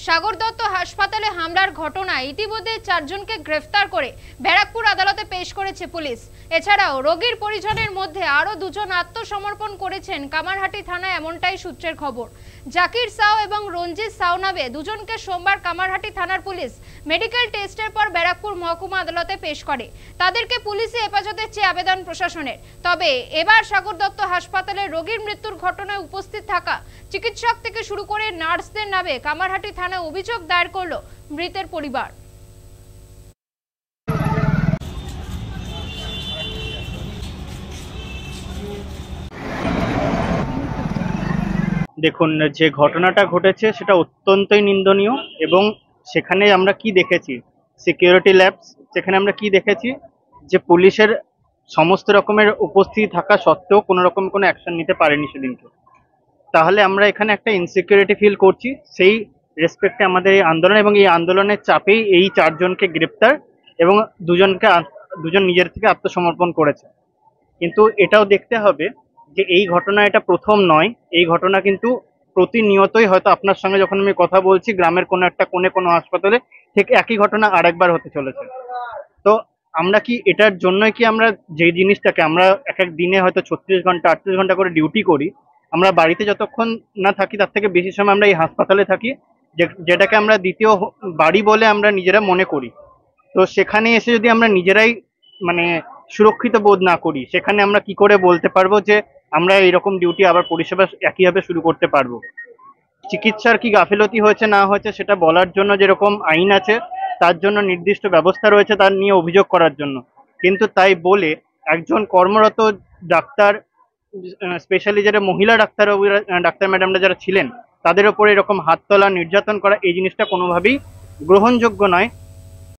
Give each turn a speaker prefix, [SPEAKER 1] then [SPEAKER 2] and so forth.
[SPEAKER 1] সাগর দত্ত হাসপাতালে হামলার ঘটনায় ইতিমধ্যে 4 জনকে গ্রেফতার করে ব্যারাকপুর আদালতে পেশ করেছে পুলিশ। এছাড়াও রোগীর পরিজনের মধ্যে আরো 2 জন আত্মসমর্পণ করেছেন কামারহাটি থানায়, এমনটাই সূত্রের খবর। জাকির সাউ এবং রঞ্জিত সাউ নামে 2 জনকে সোমবার কামারহাটি থানার পুলিশ মেডিকেল টেস্টের পর ব্যারাকপুর মহকুমা আদালতে পেশ করে। তাদেরকে পুলিশে হেফাজতে চেয়ে আবেদন প্রশাসনের। তবে এবার সাগর দত্ত হাসপাতালে রোগীর মৃত্যুর ঘটনায় উপস্থিত থাকা চিকিৎসক থেকে শুরু করে নার্সদের নামে কামারহাটি থানায় অভিযোগ দায়ের করলো মৃতের পরিবার।
[SPEAKER 2] দেখুন, যে ঘটনাটা ঘটেছে সেটা অত্যন্তই নিন্দনীয়। এবং সেখানে আমরা কি দেখেছি, সিকিউরিটি ল্যাবস, সেখানে আমরা কি দেখেছি যে পুলিশের সমস্ত রকমের উপস্থিতি থাকা সত্ত্বেও কোনো রকম কোনো অ্যাকশন নিতে পারেনি সেদিনকে। তাহলে আমরা এখানে একটা ইনসিকিউরিটি ফিল করছি। সেই রেসপেক্টে আমাদের এই আন্দোলন এবং এই আন্দোলনের চাপেই এই 4 জনকে গ্রেপ্তার এবং 2 জন নিজের থেকে আত্মসমর্পণ করেছে। কিন্তু এটাও দেখতে হবে যে এই ঘটনা এটা প্রথম নয়। এই ঘটনা কিন্তু প্রতিনিয়তই, হয়তো আপনার সঙ্গে যখন আমি কথা বলছি, গ্রামের কোনো একটা কোণে কোনো হাসপাতালে ঠিক একই ঘটনা আরেকবার হতে চলেছে। তো আমরা কি এটার জন্যই কি আমরা যে জিনিসটাকে আমরা এক এক দিনে হয়তো 36 ঘন্টা 38 ঘন্টা করে ডিউটি করি, আমরা বাড়িতে যতক্ষণ না থাকি তার থেকে বেশি সময় আমরা এই হাসপাতালে থাকি, যেটাকে আমরা দ্বিতীয় বাড়ি বলে আমরা নিজেরা মনে করি। তো সেখানে এসে যদি আমরা নিজেরাই মানে সুরক্ষিত বোধ না করি, সেখানে আমরা কি করে বলতে পারবো যে আমরা এইরকম ডিউটি আবার পরিষেবা একইভাবে শুরু করতে পারবো? চিকিৎসার কি গাফিলতি হয়েছে না হয়েছে সেটা বলার জন্য যেরকম আইন আছে, তার জন্য নির্দিষ্ট ব্যবস্থা রয়েছে তার নিয়ে অভিযোগ করার জন্য। কিন্তু তাই বলে একজন কর্মরত ডাক্তার, স্পেশালি যারা মহিলা ডাক্তার ডাক্তার ম্যাডামরা যারা ছিলেন, তাদের ওপরে এরকম হাত তোলা, নির্যাতন করা, এই জিনিসটা কোনোভাবেই গ্রহণযোগ্য নয়।